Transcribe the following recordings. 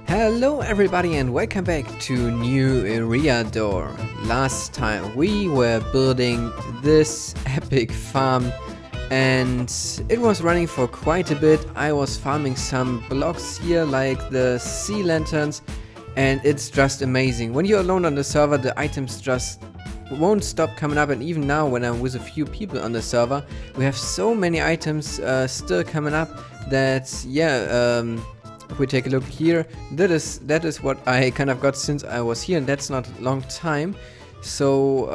Hello everybody and welcome back to new Eriador. Last time we were building this epic farm and it was running for quite a bit. I was farming some blocks here like the sea lanterns and it's just amazing. When you're alone on the server, the items just won't stop coming up, and even now when I'm with a few people on the server, we have so many items still coming up that if we take a look here, that is what I kind of got since I was here, and that's not a long time. So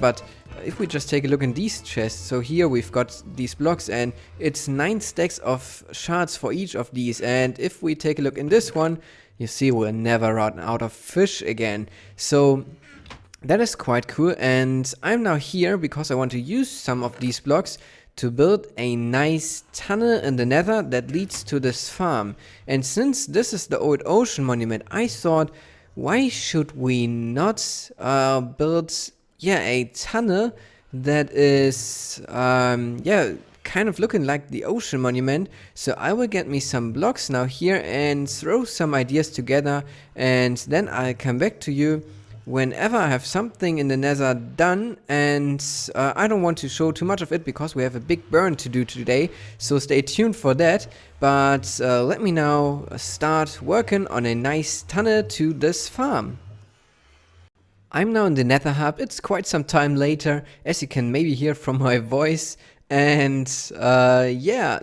but if we just take a look in these chests, so here we've got these blocks and it's 9 stacks of shards for each of these, and if we take a look in this one, you see we'll never run out of fish again. So that is quite cool, and I'm now here because I want to use some of these blocks to build a nice tunnel in the nether that leads to this farm. And since this is the old ocean monument, I thought, why should we not build a tunnel that is kind of looking like the ocean monument. So I will get me some blocks now here and throw some ideas together, and then I'll come back to you whenever I have something in the nether done. And I don't want to show too much of it because we have a big burn to do today, so stay tuned for that. But let me now start working on a nice tunnel to this farm. I'm now in the nether hub. It's quite some time later, as you can maybe hear from my voice. And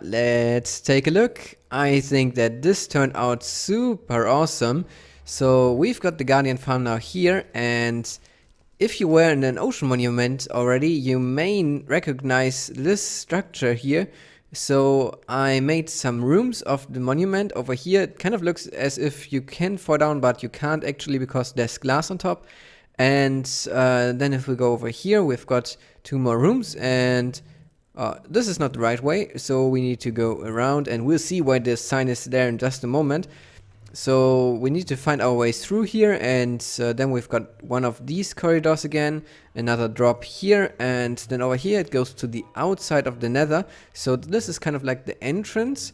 let's take a look. I think that this turned out super awesome. So we've got the Guardian farm now here, and if you were in an ocean monument already, you may recognize this structure here. So I made some rooms of the monument over here. It kind of looks as if you can fall down, but you can't actually because there's glass on top. And then if we go over here, we've got 2 more rooms, and this is not the right way, so we need to go around, and we'll see why this sign is there in just a moment. So we need to find our way through here, and then we've got one of these corridors again, another drop here, and then over here it goes to the outside of the nether. So this is kind of like the entrance,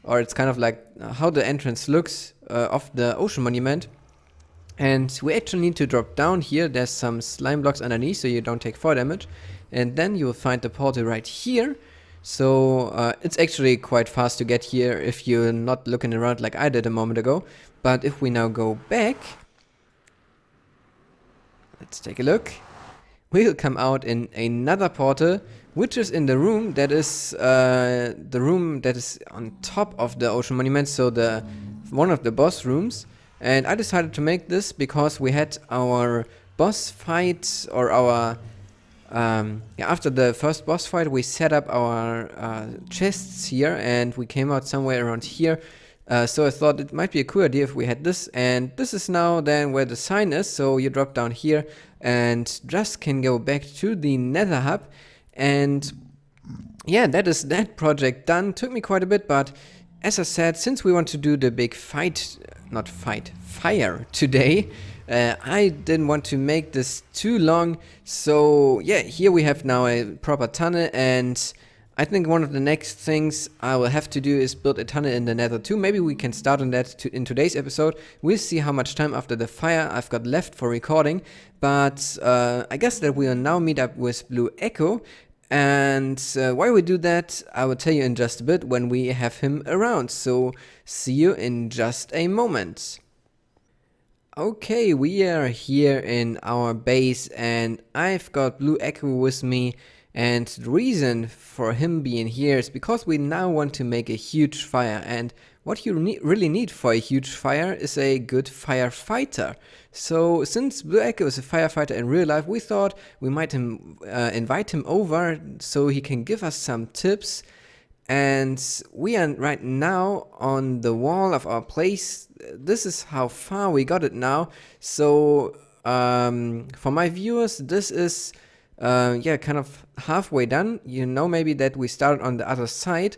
or it's kind of like how the entrance looks of the ocean monument. And we actually need to drop down here. There's some slime blocks underneath so you don't take fall damage, and then you will find the portal right here. So it's actually quite fast to get here if you're not looking around like I did a moment ago. But if we now go back, let's take a look. We'll come out in another portal, which is in the room that is on top of the ocean monument, so one of the boss rooms. And I decided to make this because we had our boss fight, or our after the first boss fight, we set up our chests here, and we came out somewhere around here. So I thought it might be a cool idea if we had this, and this is now then where the sign is. So you drop down here and just can go back to the nether hub. And yeah, that is that project done. Took me quite a bit, but as I said, since we want to do the big fire today, I didn't want to make this too long. So yeah, here we have now a proper tunnel, and I think one of the next things I will have to do is build a tunnel in the nether too. Maybe we can start on that in today's episode. We'll see how much time after the fire I've got left for recording. But I guess that we will now meet up with Blue Echo. And why we do that, I will tell you in just a bit when we have him around. So see you in just a moment. Okay, we are here in our base, and I've got Blue Echo with me. And the reason for him being here is because we now want to make a huge fire. And what you really need for a huge fire is a good firefighter. So since Blue Echo is a firefighter in real life, we thought we might invite him over so he can give us some tips. And we are right now on the wall of our place. This is how far we got it now. So for my viewers, this is kind of halfway done. You know maybe that we started on the other side,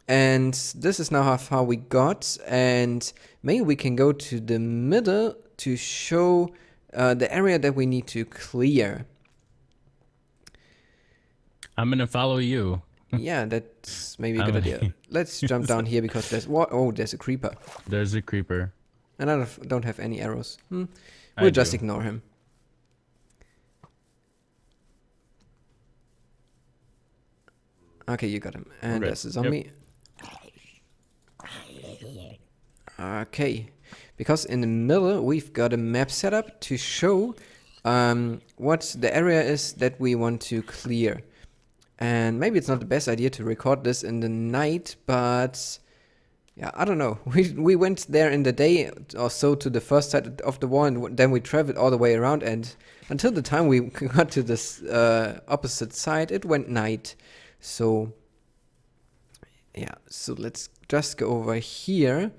and this is now how far we got. And maybe we can go to the middle to show the area that we need to clear. I'm gonna follow you. Yeah, that's maybe a good idea. Let's jump down here because there's there's a creeper. There's a creeper. And I don't have any arrows. We'll just ignore him. Okay, you got him. And there's a zombie. Okay. Because in the middle, we've got a map set up to show what the area is that we want to clear. And maybe it's not the best idea to record this in the night, but yeah, I don't know. We went there in the day or so to the first side of the wall, and then we traveled all the way around, and until the time we got to this opposite side, it went night. So yeah, so let's just go over here,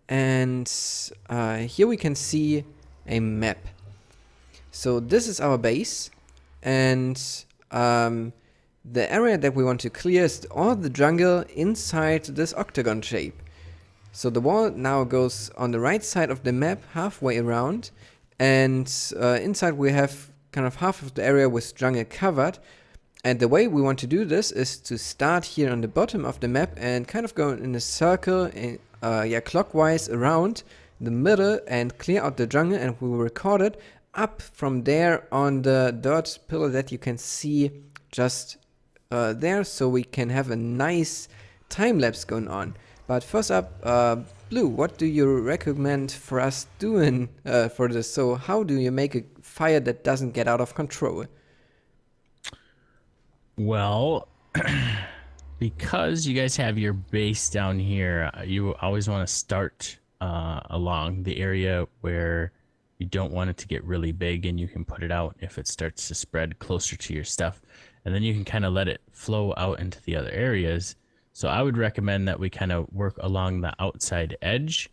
and here we can see a map. So this is our base, and the area that we want to clear is all the jungle inside this octagon shape. So the wall now goes on the right side of the map, halfway around, and inside we have kind of half of the area with jungle covered. And the way we want to do this is to start here on the bottom of the map and kind of go in a circle, clockwise around the middle and clear out the jungle, and we will record it up from there on the dirt pillar that you can see just there, so we can have a nice time lapse going on. But first up, Blue, what do you recommend for us doing for this? So how do you make a fire that doesn't get out of control? Well, because you guys have your base down here, you always want to start along the area where you don't want it to get really big, and you can put it out if it starts to spread closer to your stuff. And then you can kind of let it flow out into the other areas. So I would recommend that we kind of work along the outside edge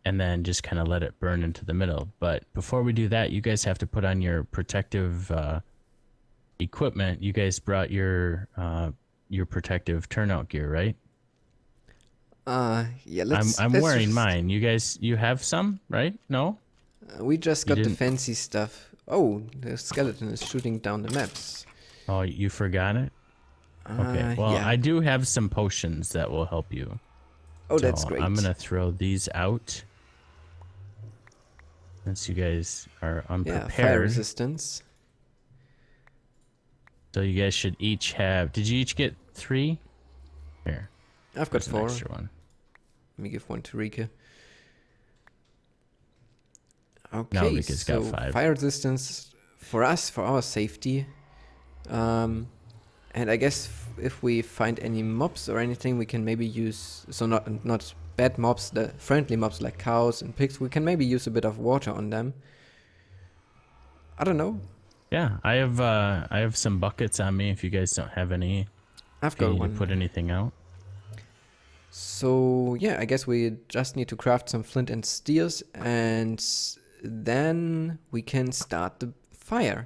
and then just kind of let it burn into the middle. But before we do that, you guys have to put on your protective equipment. You guys brought your protective turnout gear, right? Yeah, I'm wearing mine. You have some, right? No? We just got the fancy stuff. Oh, the skeleton is shooting down the maps. Oh, you forgot it? Okay, well, yeah. I do have some potions that will help you. Oh, so that's great. I'm going to throw these out. Since you guys are unprepared. Yeah, fire resistance. So you guys should each have... Did you each get 3? Here. I've got 4. An extra one. Let me give one to Rika. Okay, now Rika's so got 5. Fire resistance for us, for our safety. And I guess if we find any mobs or anything, we can maybe use, so not bad mobs, the friendly mobs like cows and pigs, we can maybe use a bit of water on them. I don't know. Yeah, I have some buckets on me if you guys don't have any. I've got one. To put anything out. So yeah, I guess we just need to craft some flint and steels, and then we can start the fire.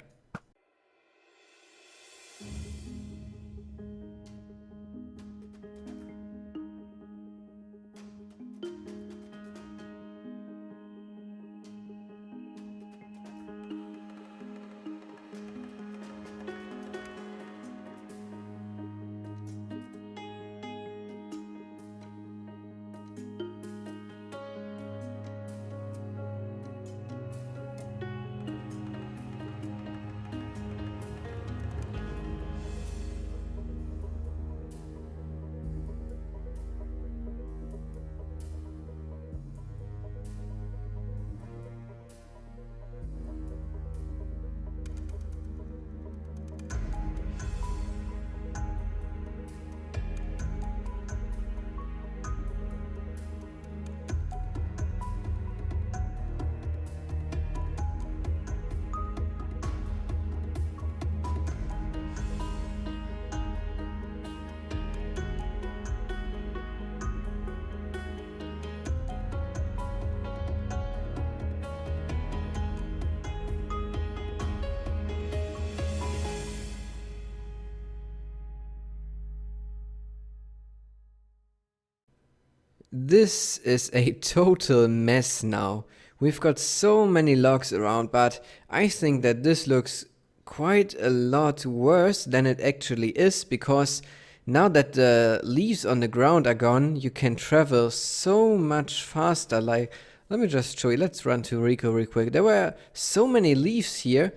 This is a total mess now. We've got so many logs around, but I think that this looks quite a lot worse than it actually is, because now that the leaves on the ground are gone, you can travel so much faster. Like, let me just show you. Let's run to Rico real quick. There were so many leaves here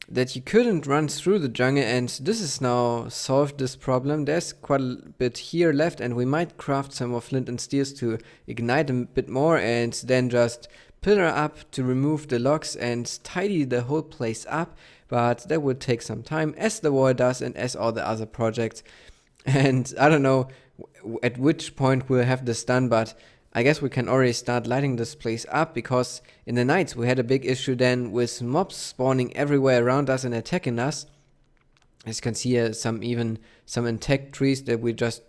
that you couldn't run through the jungle, and this is now solved this problem. There's quite a bit here left, and we might craft some more flint and steels to ignite a bit more, and then just pillar up to remove the logs and tidy the whole place up. But that would take some time, as the wall does and as all the other projects. And I don't know at which point we'll have this done, but I guess we can already start lighting this place up, because in the nights we had a big issue then with mobs spawning everywhere around us and attacking us. As you can see here, some intact trees that we just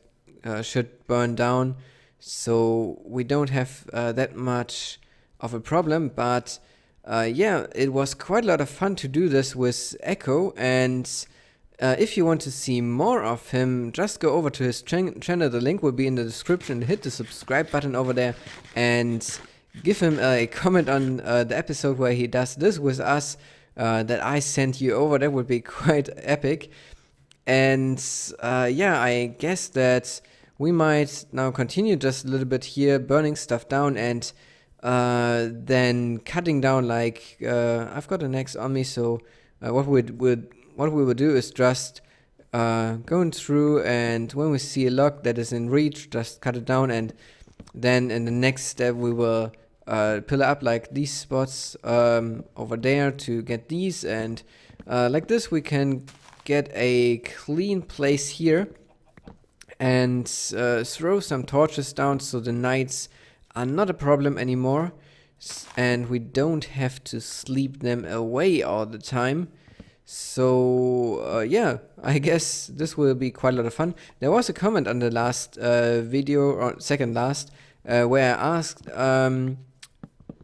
should burn down, so we don't have that much of a problem. But yeah, it was quite a lot of fun to do this with Echo, and if you want to see more of him, just go over to his channel. The link will be in the description. Hit the subscribe button over there and give him a comment on the episode where he does this with us that I sent you over. That would be quite epic. And yeah, I guess that we might now continue just a little bit here, burning stuff down, and then cutting down, like I've got an axe on me, so what we will do is just going through, and when we see a log that is in reach, just cut it down, and then in the next step we will pillar up like these spots over there to get these, and like this we can get a clean place here, and throw some torches down so the nights are not a problem anymore, and we don't have to sleep them away all the time. So yeah, I guess this will be quite a lot of fun. There was a comment on the last video, or second last, where I asked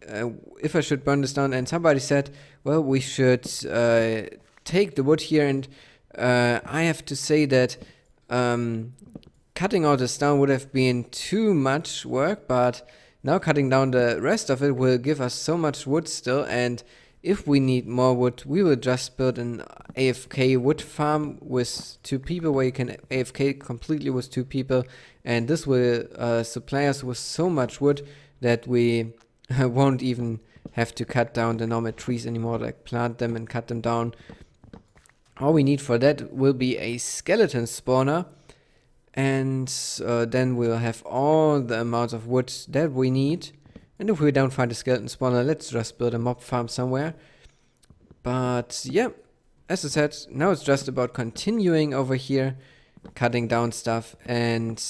if I should burn this down, and somebody said, well, we should take the wood here, and I have to say that cutting all this down would have been too much work, but now cutting down the rest of it will give us so much wood still, and if we need more wood, we will just build an AFK wood farm with 2 people, where you can AFK completely with 2 people, and this will supply us with so much wood that we won't even have to cut down the normal trees anymore, like plant them and cut them down. All we need for that will be a skeleton spawner, and then we'll have all the amounts of wood that we need. And if we don't find a skeleton spawner, let's just build a mob farm somewhere. But yeah, as I said, now it's just about continuing over here, cutting down stuff, and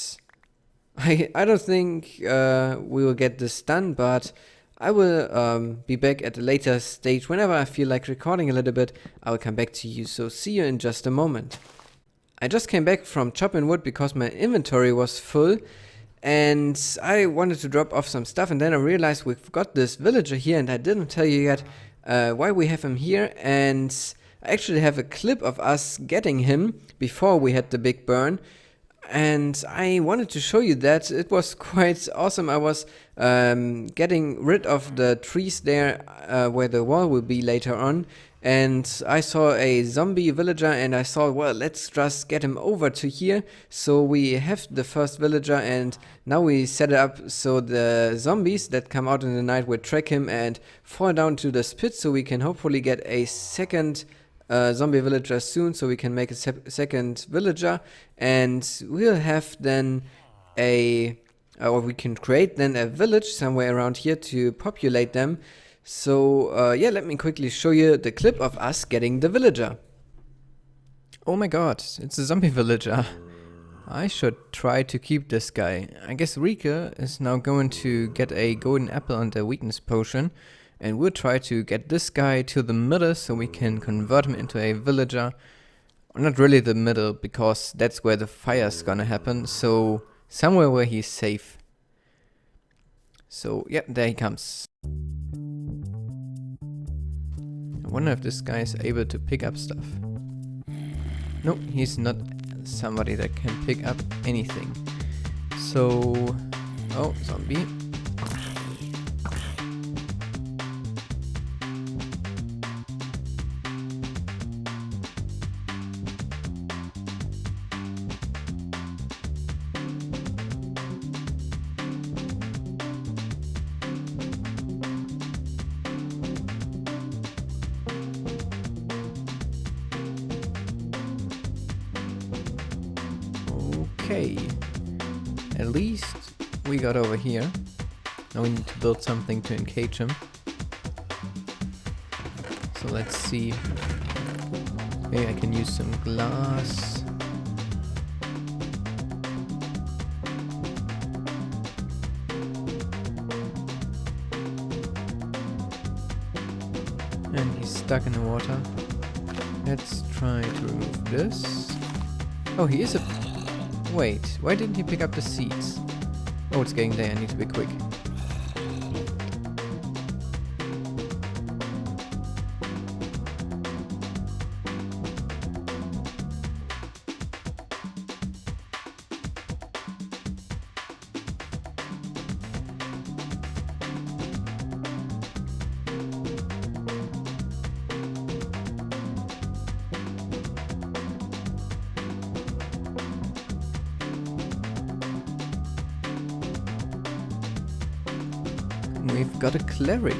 I don't think we will get this done, but I will be back at a later stage. Whenever I feel like recording a little bit, I will come back to you, so see you in just a moment. I just came back from chopping wood because my inventory was full, and I wanted to drop off some stuff, and then I realized we've got this villager here, and I didn't tell you yet why we have him here, and I actually have a clip of us getting him before we had the big burn, and I wanted to show you that. It was quite awesome. I was getting rid of the trees there where the wall will be later on, and I saw a zombie villager, and I thought, well, let's just get him over to here. So we have the first villager, and now we set it up so the zombies that come out in the night will track him and fall down to this pit, so we can hopefully get a second zombie villager soon, so we can make a second villager, and we'll have then or we can create then a village somewhere around here to populate them. So yeah, let me quickly show you the clip of us getting the villager. Oh my god, it's a zombie villager. I should try to keep this guy. I guess Rika is now going to get a golden apple and a weakness potion, and we'll try to get this guy to the middle so we can convert him into a villager. Not really the middle, because that's where the fire's gonna happen, so somewhere where he's safe. So yeah, there he comes. I wonder if this guy is able to pick up stuff. No, he's not somebody that can pick up anything. So, oh, zombie. Okay. At least we got over here. Now we need to build something to encage him. So let's see. Maybe I can use some glass. And he's stuck in the water. Let's try to remove this. Oh, he is a... Wait, why didn't he pick up the seeds? Oh, it's getting there, I need to be quick. We've got a cleric.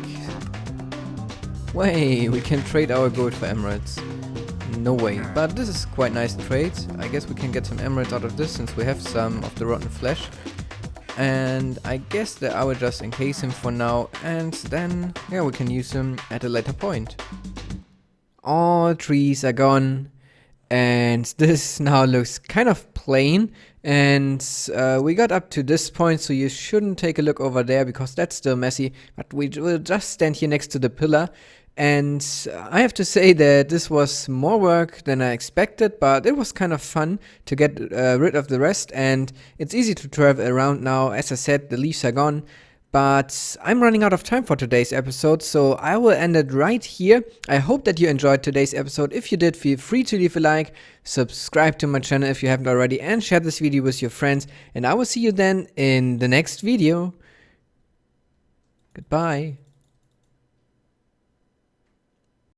Way, we can trade our gold for emeralds. No way, but this is quite nice trade. I guess we can get some emeralds out of this since we have some of the rotten flesh. And I guess that I will just encase him for now, and then yeah, we can use him at a later point. All trees are gone, and this now looks kind of plain. And we got up to this point, so you shouldn't take a look over there because that's still messy. But we will just stand here next to the pillar. And I have to say that this was more work than I expected, but it was kind of fun to get rid of the rest. And it's easy to travel around now. As I said, the leaves are gone. But I'm running out of time for today's episode, so I will end it right here. I hope that you enjoyed today's episode. If you did, feel free to leave a like, subscribe to my channel if you haven't already, and share this video with your friends. And I will see you then in the next video. Goodbye.